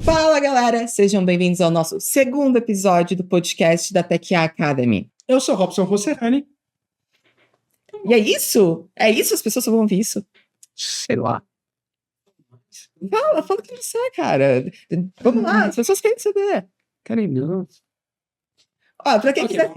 Fala, galera! Sejam bem-vindos ao nosso segundo episódio do podcast da TechA Academy. Eu sou Robson Rosserrani. E é isso? É isso? As pessoas só vão ouvir isso? Sei lá. Fala quem você é, cara. Vamos lá, as pessoas querem saber. Caramba. Ó, pra quem quiser...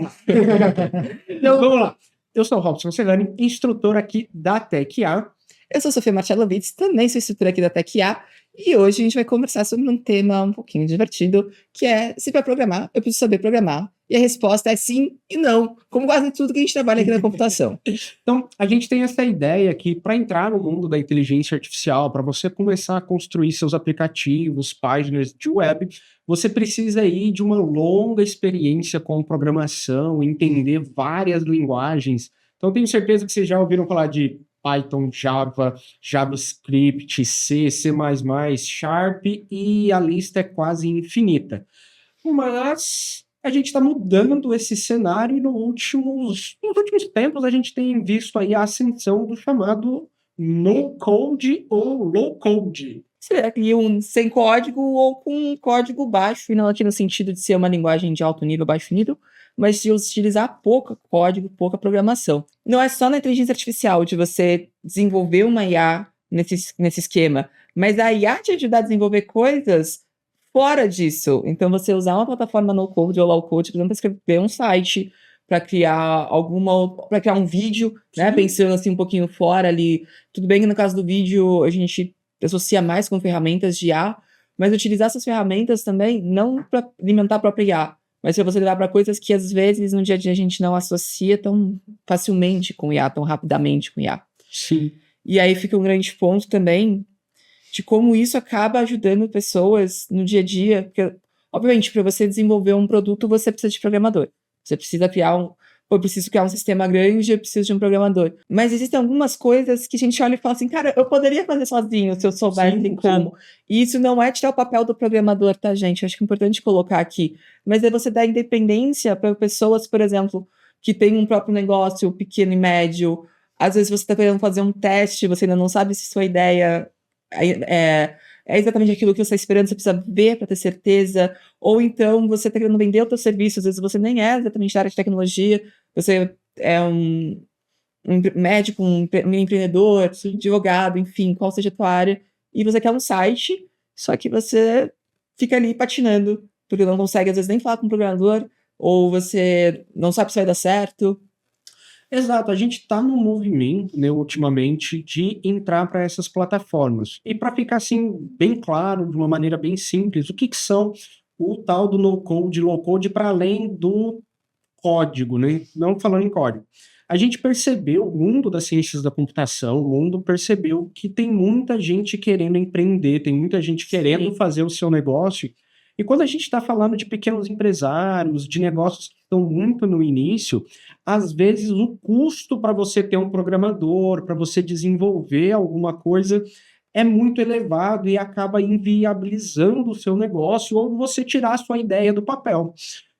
Então, vamos lá. Eu sou o Robson Rosserrani, instrutor aqui da TechA. Eu sou Sofia Marcellovitz, também sou instrutora aqui da TechA, e hoje a gente vai conversar sobre um tema um pouquinho divertido, que é, se para programar, eu preciso saber programar. E a resposta é sim e não, como quase tudo que a gente trabalha aqui na computação. Então, a gente tem essa ideia que para entrar no mundo da inteligência artificial, para você começar a construir seus aplicativos, páginas de web, você precisa aí de uma longa experiência com programação, entender várias linguagens. Então, tenho certeza que vocês já ouviram falar de Python, Java, JavaScript, C, C++, Sharp, e a lista é quase infinita. Mas a gente está mudando esse cenário e nos últimos tempos a gente tem visto aí a ascensão do chamado no-code ou low-code. Será que sem código ou com um código baixo, e não aqui no sentido de ser uma linguagem de alto nível, baixo nível, mas de utilizar pouco código, pouca programação. Não é só na inteligência artificial de você desenvolver uma IA nesse esquema, mas a IA te ajudar a desenvolver coisas fora disso. Então, você usar uma plataforma no-code ou low-code, por exemplo, para escrever um site, para criar para criar um vídeo, né? Pensando assim um pouquinho fora ali. Tudo bem que no caso do vídeo a gente associa mais com ferramentas de IA, mas utilizar essas ferramentas também não para alimentar a própria IA, mas para você levar para coisas que às vezes no dia a dia a gente não associa tão facilmente com IA, tão rapidamente com IA. Sim. E aí fica um grande ponto também de como isso acaba ajudando pessoas no dia a dia, porque, obviamente, para você desenvolver um produto, você precisa de programador. Você precisa eu preciso criar um sistema grande, eu preciso de um programador. Mas existem algumas coisas que a gente olha e fala assim, cara, eu poderia fazer sozinho se eu soubesse como. E isso não é tirar o papel do programador, tá, gente? Eu acho que é importante colocar aqui. Mas é você dar independência para pessoas, por exemplo, que têm um próprio negócio pequeno e médio. Às vezes você está querendo fazer um teste, você ainda não sabe se sua ideia é exatamente aquilo que você está esperando, você precisa ver para ter certeza, ou então você está querendo vender o seu serviço, às vezes você nem é exatamente da área de tecnologia, você é um médico, um empreendedor, advogado, enfim, qual seja a tua área, e você quer um site, só que você fica ali patinando, porque não consegue às vezes nem falar com o programador, ou você não sabe se vai dar certo. Exato, a gente está num movimento, né, ultimamente, de entrar para essas plataformas. E para ficar assim bem claro, de uma maneira bem simples, o que são o tal do no-code, low-code, para além do código, né? Não falando em código. A gente percebeu, o mundo das ciências da computação, o mundo percebeu que tem muita gente querendo empreender, tem muita gente querendo fazer o seu negócio. E quando a gente está falando de pequenos empresários, de negócios que estão muito no início, às vezes o custo para você ter um programador, para você desenvolver alguma coisa, é muito elevado e acaba inviabilizando o seu negócio ou você tirar a sua ideia do papel.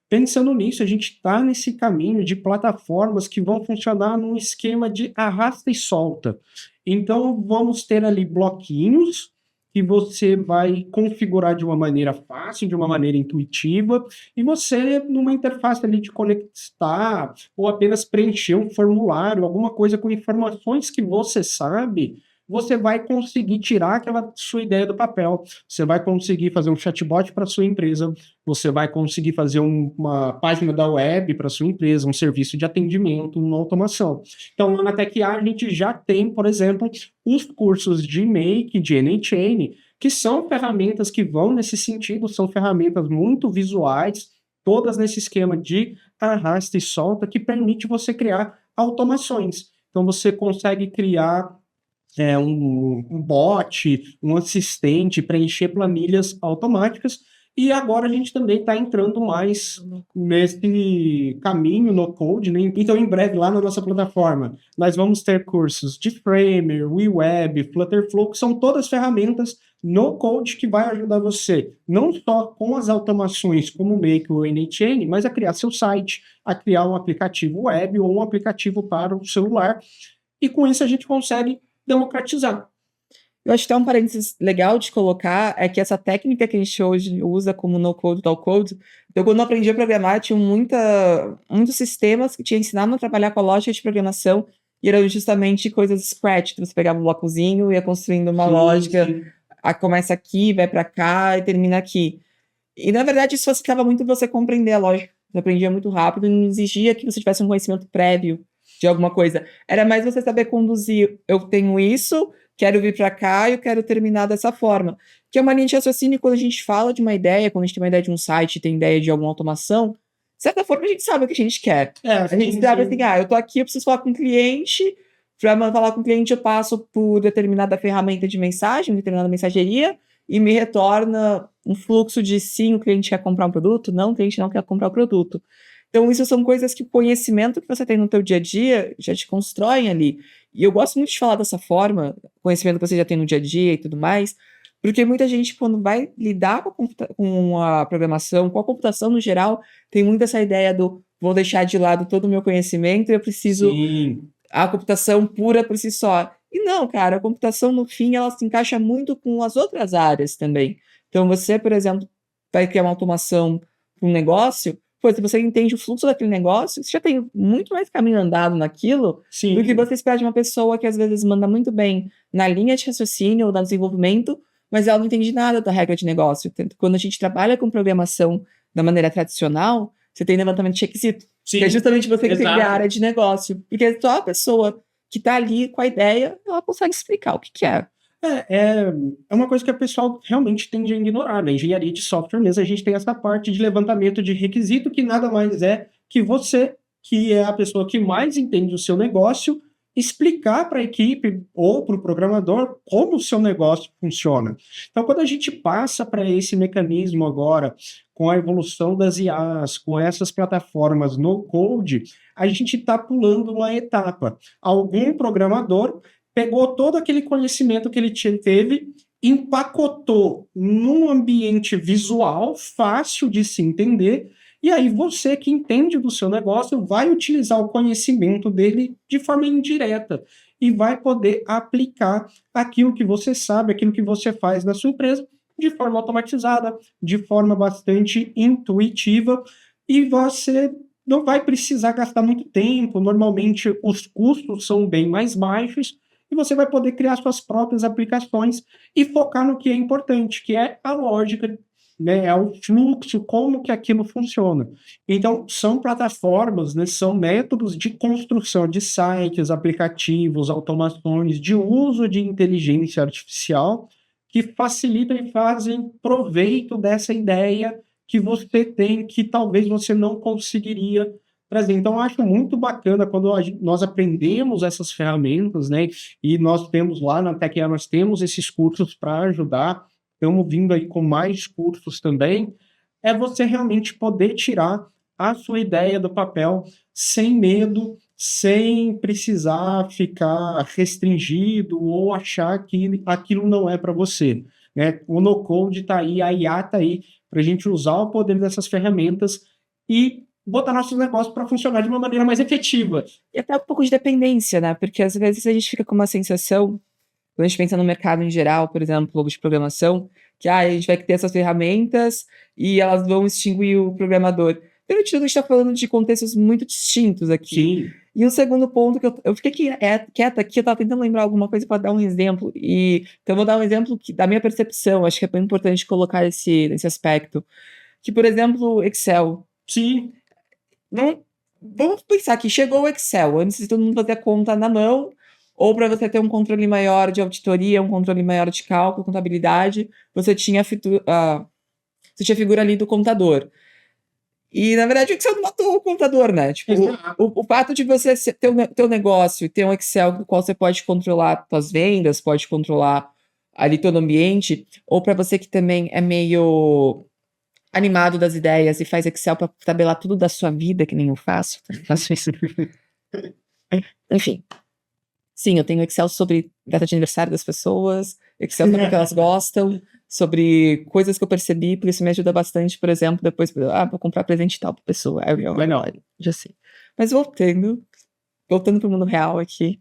Pensando nisso, a gente está nesse caminho de plataformas que vão funcionar num esquema de arrasta e solta. Então, vamos ter ali bloquinhos que você vai configurar de uma maneira fácil, de uma maneira intuitiva, e você, numa interface ali de conectar, ou apenas preencher um formulário, alguma coisa com informações que você sabe, você vai conseguir tirar aquela sua ideia do papel. Você vai conseguir fazer um chatbot para sua empresa, você vai conseguir fazer uma página da web para sua empresa, um serviço de atendimento, uma automação. Então, lá na TechA, a gente já tem, por exemplo, os cursos de Make, de N-Chain, que são ferramentas que vão nesse sentido, são ferramentas muito visuais, todas nesse esquema de arrasta e solta, que permite você criar automações. Então, você consegue criar um bot, um assistente, preencher planilhas automáticas. E agora a gente também está entrando mais nesse caminho no code, né? Então, em breve, lá na nossa plataforma, nós vamos ter cursos de Framer, WeWeb, Flutterflow, que são todas ferramentas no code que vai ajudar você, não só com as automações como o Make ou o N-Chain, mas a criar seu site, a criar um aplicativo web ou um aplicativo para o celular. E com isso a gente consegue democratizar. Eu acho que até um parênteses legal de colocar é que essa técnica que a gente hoje usa como no-code, low-code, eu quando eu aprendi a programar, tinha muitos sistemas que te ensinavam a trabalhar com a lógica de programação e eram justamente coisas scratch, que você pegava um blocozinho e ia construindo uma lógica, sim. começa aqui, vai para cá e termina aqui. E, na verdade, isso facilitava muito você compreender a lógica. Você aprendia muito rápido e não exigia que você tivesse um conhecimento prévio de alguma coisa. Era mais você saber conduzir. Eu tenho isso, quero vir para cá e eu quero terminar dessa forma. Que é uma linha de raciocínio quando a gente fala de uma ideia, quando a gente tem uma ideia de um site, tem ideia de alguma automação, de certa forma a gente sabe o que a gente quer. A gente sabe assim, eu tô aqui, eu preciso falar com o cliente, para falar com o cliente eu passo por determinada ferramenta de mensagem, determinada mensageria, e me retorna um fluxo de sim, o cliente quer comprar um produto, não, o cliente não quer comprar o produto. Então, isso são coisas que o conhecimento que você tem no teu dia a dia já te constroem ali. E eu gosto muito de falar dessa forma, conhecimento que você já tem no dia a dia e tudo mais, porque muita gente, quando vai lidar com a programação, com a computação no geral, tem muito essa ideia do vou deixar de lado todo o meu conhecimento e eu preciso a computação pura por si só. E não, cara, a computação, no fim, ela se encaixa muito com as outras áreas também. Então, você, por exemplo, vai criar uma automação para um negócio, pô, se você entende o fluxo daquele negócio, você já tem muito mais caminho andado naquilo do que você espera de uma pessoa que, às vezes, manda muito bem na linha de raciocínio ou no desenvolvimento, mas ela não entende nada da regra de negócio. Quando a gente trabalha com programação da maneira tradicional, você tem levantamento de requisito. Que é justamente você que tem a área de negócio. Porque só a pessoa que está ali com a ideia, ela consegue explicar o que é. É uma coisa que o pessoal realmente tende a ignorar. Na engenharia de software mesmo, a gente tem essa parte de levantamento de requisito, que nada mais é que você, que é a pessoa que mais entende o seu negócio, explicar para a equipe ou para o programador como o seu negócio funciona. Então, quando a gente passa para esse mecanismo agora, com a evolução das IAs, com essas plataformas no code, a gente está pulando uma etapa. Algum programador pegou todo aquele conhecimento que ele teve, empacotou num ambiente visual fácil de se entender, e aí você que entende do seu negócio vai utilizar o conhecimento dele de forma indireta e vai poder aplicar aquilo que você sabe, aquilo que você faz na sua empresa de forma automatizada, de forma bastante intuitiva, e você não vai precisar gastar muito tempo. Normalmente os custos são bem mais baixos e você vai poder criar suas próprias aplicações e focar no que é importante, que é a lógica, né, é o fluxo, como que aquilo funciona. Então, são plataformas, né, são métodos de construção de sites, aplicativos, automações, de uso de inteligência artificial, que facilitam e fazem proveito dessa ideia que você tem, que talvez você não conseguiria trazer. Então, eu acho muito bacana quando nós aprendemos essas ferramentas, né? E nós temos lá na TechEA, nós temos esses cursos para ajudar, estamos vindo aí com mais cursos também, é você realmente poder tirar a sua ideia do papel sem medo, sem precisar ficar restringido ou achar que aquilo não é para você, né? O no-code está aí, a IA está aí, para a gente usar o poder dessas ferramentas e botar nossos negócios para funcionar de uma maneira mais efetiva. E até um pouco de dependência, né? Porque às vezes a gente fica com uma sensação, quando a gente pensa no mercado em geral, por exemplo, de programação, que a gente vai ter essas ferramentas e elas vão extinguir o programador. Pelo título, a gente está falando de contextos muito distintos aqui. Sim. E um segundo ponto que eu fiquei quieta aqui, eu estava tentando lembrar alguma coisa para dar um exemplo. Então, eu vou dar um exemplo da minha percepção, acho que é bem importante colocar esse aspecto. Que, por exemplo, Excel. Sim. Vamos pensar que chegou o Excel, antes de todo mundo fazer a conta na mão, ou para você ter um controle maior de auditoria, um controle maior de cálculo, contabilidade, você tinha a figura ali do contador. E, na verdade, o Excel não matou o contador, né? Tipo, o fato de você ter o teu negócio e ter um Excel no qual você pode controlar suas vendas, pode controlar ali todo o ambiente, ou para você que também é meio animado das ideias e faz Excel para tabelar tudo da sua vida, que nem eu faço. Faço isso. Enfim. Sim, eu tenho Excel sobre data de aniversário das pessoas, Excel sobre o que elas gostam, sobre coisas que eu percebi, porque isso me ajuda bastante, por exemplo, depois, vou comprar presente tal pra pessoa. Aí eu, Legal. já sei. Mas voltando, voltando para o mundo real aqui.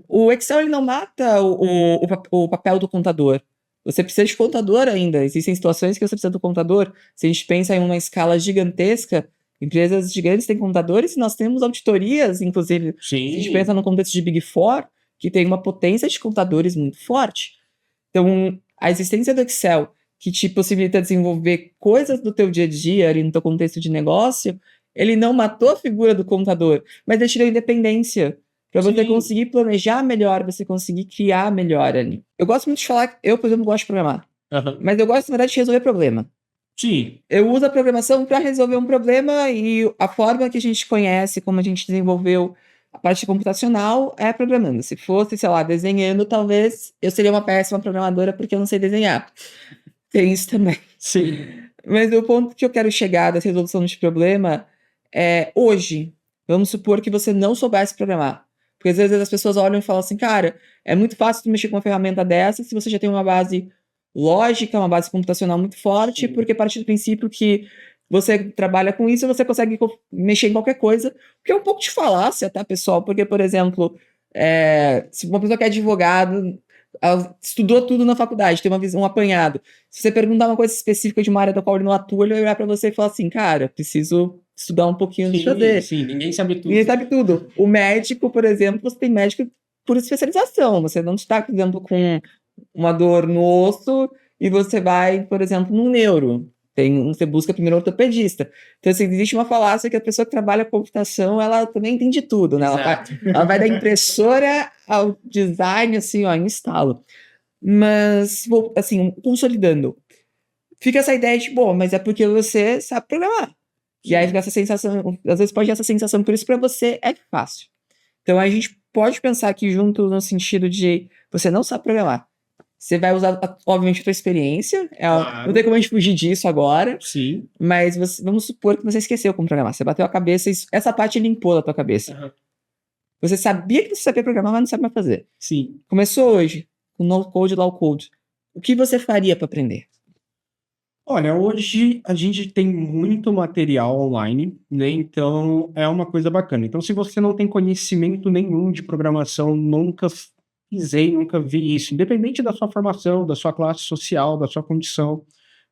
O Excel, ele não mata o papel do contador. Você precisa de contador ainda. Existem situações que você precisa do contador. Se a gente pensa em uma escala gigantesca, empresas gigantes têm contadores e nós temos auditorias, inclusive. Se a gente Sim, pensa no contexto de Big Four, que tem uma potência de contadores muito forte. Então, a existência do Excel, que te possibilita desenvolver coisas do teu dia a dia, ali no teu contexto de negócio, ele não matou a figura do contador, mas ele te deu independência para você sim. conseguir planejar melhor, você conseguir criar melhor ali. Eu gosto muito de falar, eu, por exemplo, gosto de programar, Aham. mas eu gosto, na verdade, de resolver problema. Sim, Eu uso a programação para resolver um problema e a forma que a gente conhece, como a gente desenvolveu a parte computacional, é programando. Se fosse, sei lá, desenhando, talvez eu seria uma péssima programadora porque eu não sei desenhar. Tem isso também. sim. Mas o ponto que eu quero chegar dessa resolução de problema é hoje. Vamos supor que você não soubesse programar. Porque às vezes as pessoas olham e falam assim, cara, é muito fácil tu mexer com uma ferramenta dessa se você já tem uma base lógica, uma base computacional muito forte, Sim. porque a partir do princípio que você trabalha com isso, você consegue mexer em qualquer coisa. O que é um pouco de falácia, tá, pessoal? Porque, por exemplo, se uma pessoa que é advogado, ela estudou tudo na faculdade, tem uma visão, um apanhado. Se você perguntar uma coisa específica de uma área da qual ele não atua, ele vai olhar para você e falar assim, cara, preciso estudar um pouquinho antes de fazer. Sim, ninguém sabe tudo. Ninguém sabe tudo. O médico, por exemplo, você tem médico por especialização. Você não está, por exemplo, com uma dor no osso e você vai, por exemplo, no neuro. Você busca primeiro um ortopedista. Então, assim, existe uma falácia que a pessoa que trabalha com computação, ela também entende tudo, né? Ela vai da impressora ao design, assim, ó, em estalo. Mas, assim, consolidando. Fica essa ideia de, bom, mas é porque você sabe programar. E aí fica essa sensação, às vezes pode ter essa sensação, por isso para você é fácil. Então a gente pode pensar aqui junto no sentido de você não sabe programar. Você vai usar, obviamente, a tua experiência. Claro. Não tem como a gente fugir disso agora. Sim. Mas vamos supor que você esqueceu como programar. Você bateu a cabeça e essa parte limpou da tua cabeça. Aham. Você sabia que você sabia programar, mas não sabe mais fazer. Sim. Começou hoje, com no code e low code. O que você faria para aprender? Olha, hoje a gente tem muito material online, né? Então é uma coisa bacana. Então, se você não tem conhecimento nenhum de programação, nunca pisei, nunca vi isso, independente da sua formação, da sua classe social, da sua condição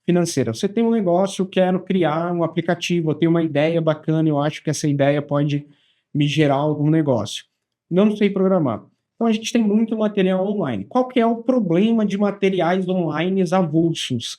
financeira. Você tem um negócio, eu quero criar um aplicativo, eu tenho uma ideia bacana, eu acho que essa ideia pode me gerar algum negócio. Não sei programar. Então a gente tem muito material online. Qual que é o problema de materiais online avulsos?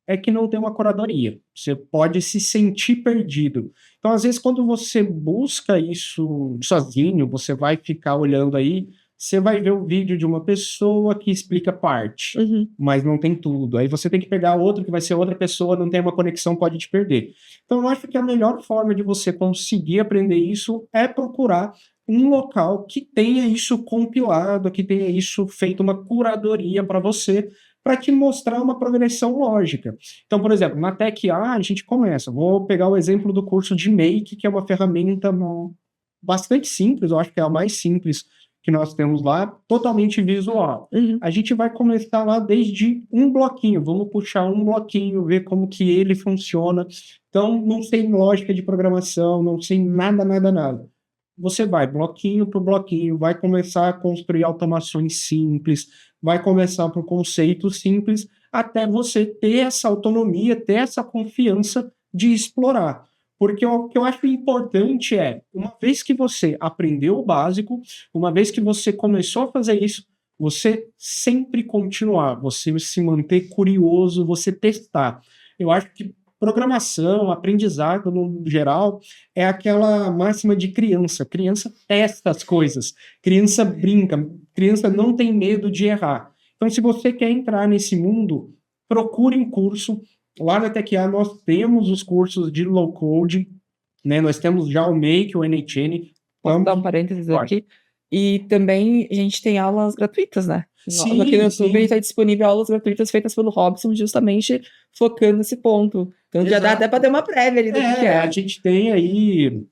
É que não tem uma curadoria. Você pode se sentir perdido. Então, às vezes, quando você busca isso sozinho, você vai ficar olhando aí, você vai ver o vídeo de uma pessoa que explica parte, mas não tem tudo. Aí você tem que pegar outro que vai ser outra pessoa, não tem uma conexão, pode te perder. Então, eu acho que a melhor forma de você conseguir aprender isso é procurar um local que tenha isso compilado, que tenha isso feito uma curadoria para você, para te mostrar uma progressão lógica. Então, por exemplo, na Tech A, a gente começa. Vou pegar o exemplo do curso de Make, que é uma ferramenta bastante simples, eu acho que é a mais simples que nós temos lá, totalmente visual. A gente vai começar lá desde um bloquinho, vamos puxar um bloquinho, ver como que ele funciona. Então, não sei lógica de programação, não sei nada. Você vai bloquinho por bloquinho, vai começar a construir automações simples, vai começar por conceitos simples, até você ter essa autonomia, ter essa confiança de explorar. Porque o que eu acho importante é, uma vez que você aprendeu o básico, uma vez que você começou a fazer isso, você sempre continuar, você se manter curioso, você testar. Eu acho que programação, aprendizado no geral, é aquela máxima de criança. Criança testa as coisas, criança brinca, criança não tem medo de errar. Então, se você quer entrar nesse mundo, procure um curso. Lá na TechA nós temos os cursos de low code, né? Nós temos já o Make, o NHN. Posso dar um parênteses aqui? E também a gente tem aulas gratuitas, né? Sim, aqui no YouTube sim. está disponível aulas gratuitas feitas pelo Robson, justamente focando nesse ponto. Então já dá Exato. até para ter uma prévia ali do que é. A gente tem aí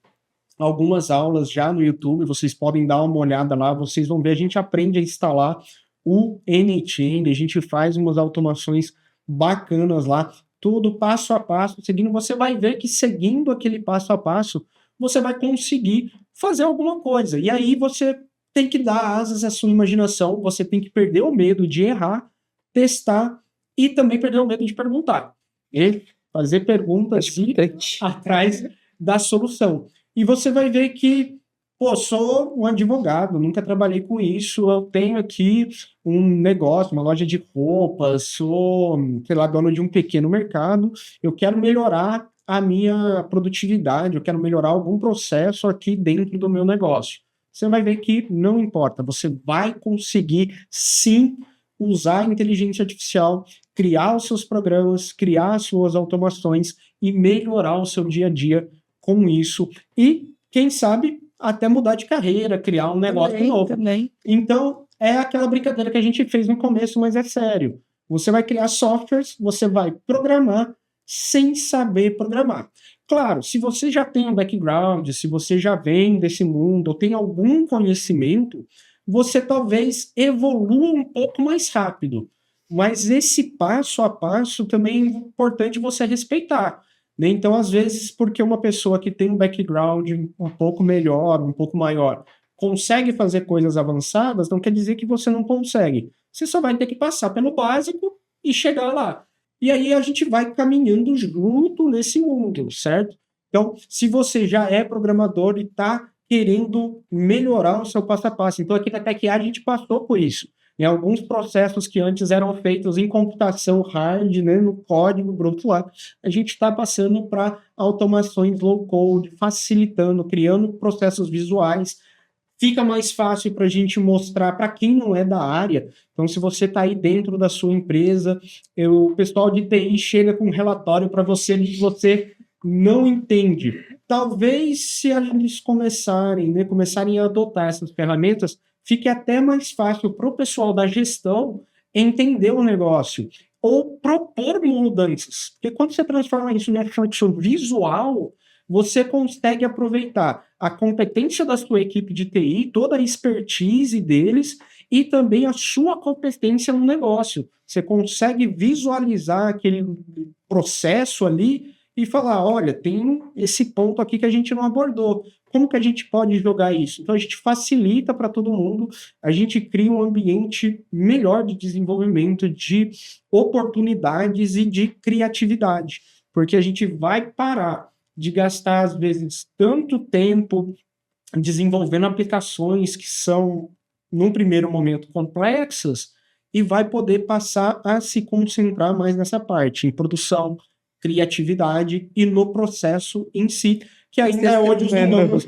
algumas aulas já no YouTube, vocês podem dar uma olhada lá, vocês vão ver, a gente aprende a instalar o NChain, a gente faz umas automações bacanas lá, tudo passo a passo, seguindo, você vai ver que seguindo aquele passo a passo, você vai conseguir fazer alguma coisa. E aí você tem que dar asas à sua imaginação, você tem que perder o medo de errar, testar e também perder o medo de perguntar. E fazer perguntas e ir atrás da solução. E você vai ver que, pô, sou um advogado, nunca trabalhei com isso, eu tenho aqui um negócio, uma loja de roupas, sou, sei lá, dono de um pequeno mercado, eu quero melhorar a minha produtividade, eu quero melhorar algum processo aqui dentro do meu negócio. Você vai ver que não importa, você vai conseguir sim usar a inteligência artificial, criar os seus programas, criar as suas automações e melhorar o seu dia a dia com isso. E, quem sabe, até mudar de carreira, criar um negócio novo. Também. Então, é aquela brincadeira que a gente fez no começo, mas é sério. Você vai criar softwares, você vai programar sem saber programar. Claro, se você já tem um background, se você já vem desse mundo, ou tem algum conhecimento, você talvez evolua um pouco mais rápido. Mas esse passo a passo também é importante você respeitar, né? Então, às vezes, porque uma pessoa que tem um background um pouco melhor, um pouco maior, consegue fazer coisas avançadas, não quer dizer que você não consegue. Você só vai ter que passar pelo básico e chegar lá. E aí a gente vai caminhando junto nesse mundo, certo? Então, se você já é programador e está querendo melhorar o seu passo a passo, então aqui na TechA a gente passou por isso. Em alguns processos que antes eram feitos em computação hard, né, no código bruto lá, a gente está passando para automações low code, facilitando, criando processos visuais. Fica mais fácil para a gente mostrar para quem não é da área. Então, se você está aí dentro da sua empresa, o pessoal de TI chega com um relatório para você e você não entende. Talvez, se eles começarem a adotar essas ferramentas, fique até mais fácil para o pessoal da gestão entender o negócio ou propor mudanças. Porque quando você transforma isso em função visual, você consegue aproveitar a competência da sua equipe de TI, toda a expertise deles e também a sua competência no negócio. Você consegue visualizar aquele processo ali e falar, olha, tem esse ponto aqui que a gente não abordou. Como que a gente pode jogar isso? Então, a gente facilita para todo mundo, a gente cria um ambiente melhor de desenvolvimento, de oportunidades e de criatividade, porque a gente vai parar de gastar, às vezes, tanto tempo desenvolvendo aplicações que são, num primeiro momento, complexas, e vai poder passar a se concentrar mais nessa parte, em produção, criatividade e no processo em si, que ainda é onde os humanos,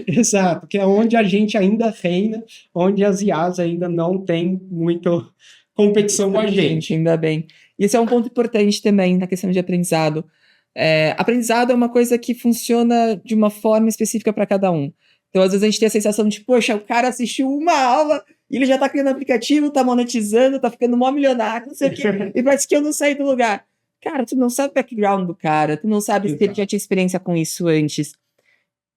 exato, que é onde a gente ainda reina, onde as IAs ainda não tem muita competição com a gente. Ainda bem. Isso é um ponto importante também na questão de aprendizado. Aprendizado é uma coisa que funciona de uma forma específica para cada um. Então, às vezes, a gente tem a sensação de, poxa, o cara assistiu uma aula e ele já está criando aplicativo, está monetizando, está ficando mó milionário, não sei o quê, e parece que eu não saí do lugar. Cara, tu não sabe o background do cara, tu não sabe se ele já tinha experiência com isso antes.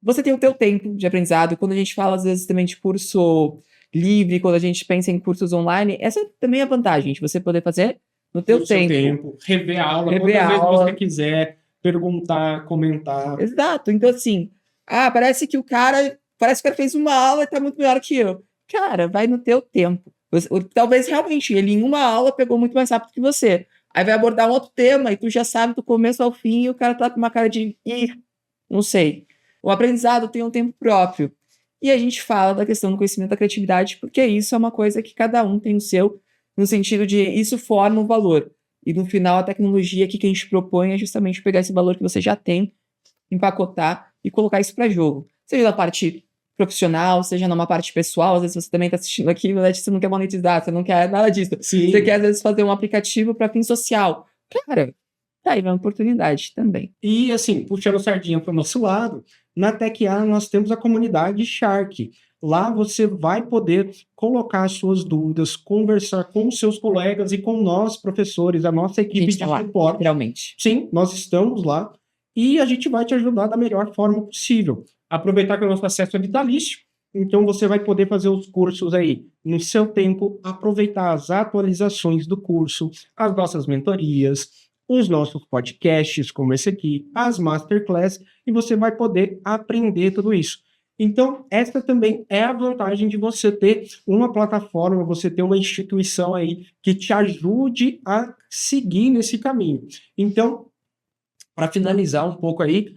Você tem o teu tempo de aprendizado. Quando a gente fala, às vezes, também de curso livre, quando a gente pensa em cursos online, essa também é a vantagem de você poder fazer no teu tempo. Rever a aula, quantas vezes você quiser, perguntar, comentar. Exato. Então, assim, parece que o cara fez uma aula e tá muito melhor que eu. Cara, vai no teu tempo. Talvez, realmente, ele em uma aula pegou muito mais rápido que você. Aí vai abordar um outro tema e tu já sabe do começo ao fim e o cara tá com uma cara de, não sei. O aprendizado tem um tempo próprio. E a gente fala da questão do conhecimento da criatividade, porque isso é uma coisa que cada um tem o seu, no sentido de isso forma um valor. E no final, a tecnologia que a gente propõe é justamente pegar esse valor que você já tem, empacotar e colocar isso para jogo. Seja na parte profissional, seja numa parte pessoal. Às vezes você também está assistindo aqui, mas você não quer monetizar, você não quer nada disso. Sim. Você quer, às vezes, fazer um aplicativo para fim social. Cara, tá aí uma oportunidade também. E, assim, puxando sardinha para o nosso lado, na TechA nós temos a comunidade Shark. Lá você vai poder colocar as suas dúvidas, conversar com os seus colegas e com nós, professores, a nossa equipe de suporte. Realmente. Sim, nós estamos lá e a gente vai te ajudar da melhor forma possível. Aproveitar que o nosso acesso é vitalício, então você vai poder fazer os cursos aí no seu tempo, aproveitar as atualizações do curso, as nossas mentorias, os nossos podcasts, como esse aqui, as masterclass, e você vai poder aprender tudo isso. Então, essa também é a vantagem de você ter uma plataforma, você ter uma instituição aí que te ajude a seguir nesse caminho. Então, para finalizar um pouco aí,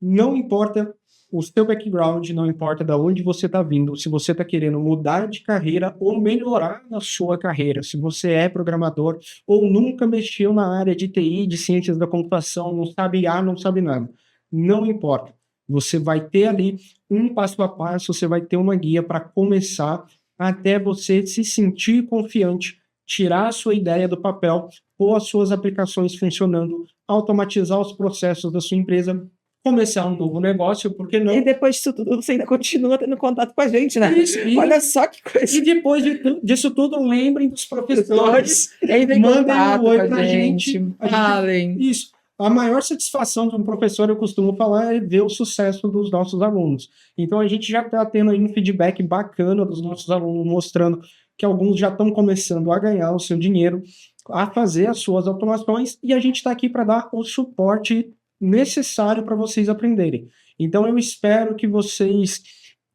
não importa o seu background, não importa de onde você está vindo, se você está querendo mudar de carreira ou melhorar na sua carreira, se você é programador ou nunca mexeu na área de TI, de ciências da computação, não sabe IA, não sabe nada, não importa. Você vai ter ali um passo a passo, você vai ter uma guia para começar até você se sentir confiante, tirar a sua ideia do papel, pôr as suas aplicações funcionando, automatizar os processos da sua empresa, começar um novo negócio, por que não? E depois disso tudo, você ainda continua tendo contato com a gente, né? Isso, Olha só que coisa. E depois disso tudo, lembrem dos professores, Entrem em mandem contato um oi com a pra gente. Falem. Isso. A maior satisfação de um professor, eu costumo falar, é ver o sucesso dos nossos alunos. Então, a gente já está tendo aí um feedback bacana dos nossos alunos, mostrando que alguns já estão começando a ganhar o seu dinheiro, a fazer as suas automações, e a gente está aqui para dar o suporte necessário para vocês aprenderem. Então, eu espero que vocês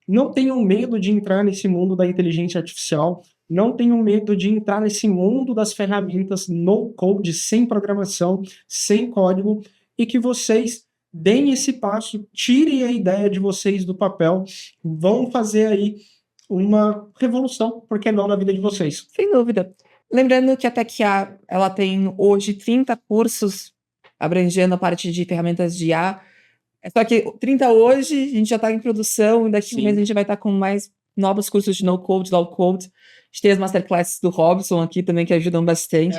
não tenham medo de entrar nesse mundo da inteligência artificial, não tenham medo de entrar nesse mundo das ferramentas no code, sem programação, sem código, e que vocês deem esse passo, tirem a ideia de vocês do papel, vão fazer aí uma revolução, por que não, na vida de vocês. Sem dúvida. Lembrando que a TechIA, ela tem hoje 30 cursos abrangendo a parte de ferramentas de IA. Só que 30 hoje, a gente já está em produção, e daqui a um mês a gente vai estar com mais novos cursos de no-code, low-code. A gente tem as masterclasses do Robson aqui também, que ajudam bastante.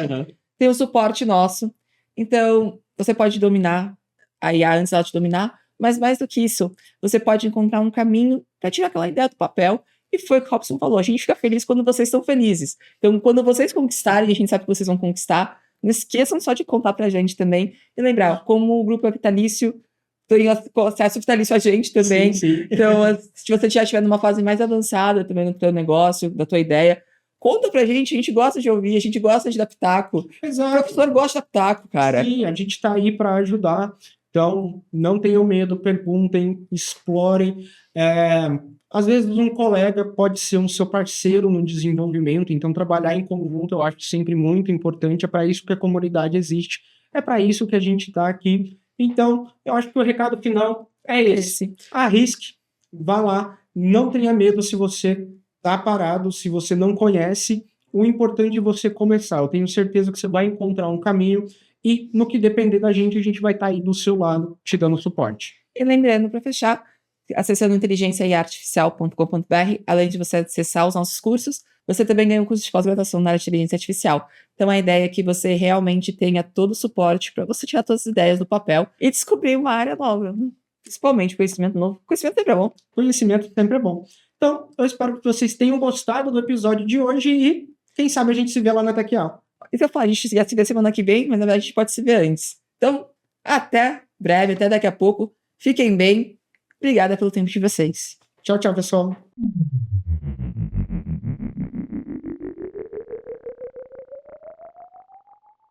Tem o suporte nosso. Então, você pode dominar a IA antes dela te dominar, mas mais do que isso, você pode encontrar um caminho para tirar aquela ideia do papel. E foi o que o Robson falou, a gente fica feliz quando vocês estão felizes. Então, quando vocês conquistarem, a gente sabe que vocês vão conquistar, não esqueçam só de contar pra gente também. E lembrar, como o grupo é vitalício, tem acesso vitalício a gente também. Sim. Então, se você já estiver numa fase mais avançada também no teu negócio, da tua ideia, conta pra gente, a gente gosta de ouvir, a gente gosta de dar pitaco. O Exato. professor gosta de dar pitaco, cara. Sim, a gente está aí para ajudar. Então, não tenham medo, perguntem, explorem. Às vezes um colega pode ser um seu parceiro no desenvolvimento, então trabalhar em conjunto eu acho sempre muito importante, é para isso que a comunidade existe, é para isso que a gente está aqui. Então, eu acho que o recado final é esse. Arrisque, vá lá, não tenha medo se você está parado, se você não conhece, o importante é você começar. Eu tenho certeza que você vai encontrar um caminho e no que depender da gente, a gente vai estar aí do seu lado, te dando suporte. E lembrando, para fechar, acessando inteligenciaiartificial.com.br, além de você acessar os nossos cursos, você também ganha um curso de pós-graduação na área de inteligência artificial. Então, a ideia é que você realmente tenha todo o suporte para você tirar todas as ideias do papel e descobrir uma área nova. Principalmente conhecimento novo. Conhecimento sempre é bom. Conhecimento sempre é bom. Então, eu espero que vocês tenham gostado do episódio de hoje e, quem sabe, a gente se vê lá na TechIA. Isso eu falo, a gente ia se ver semana que vem, mas na verdade a gente pode se ver antes. Então, até breve, até daqui a pouco. Fiquem bem. Obrigada pelo tempo de vocês. Tchau, tchau, pessoal.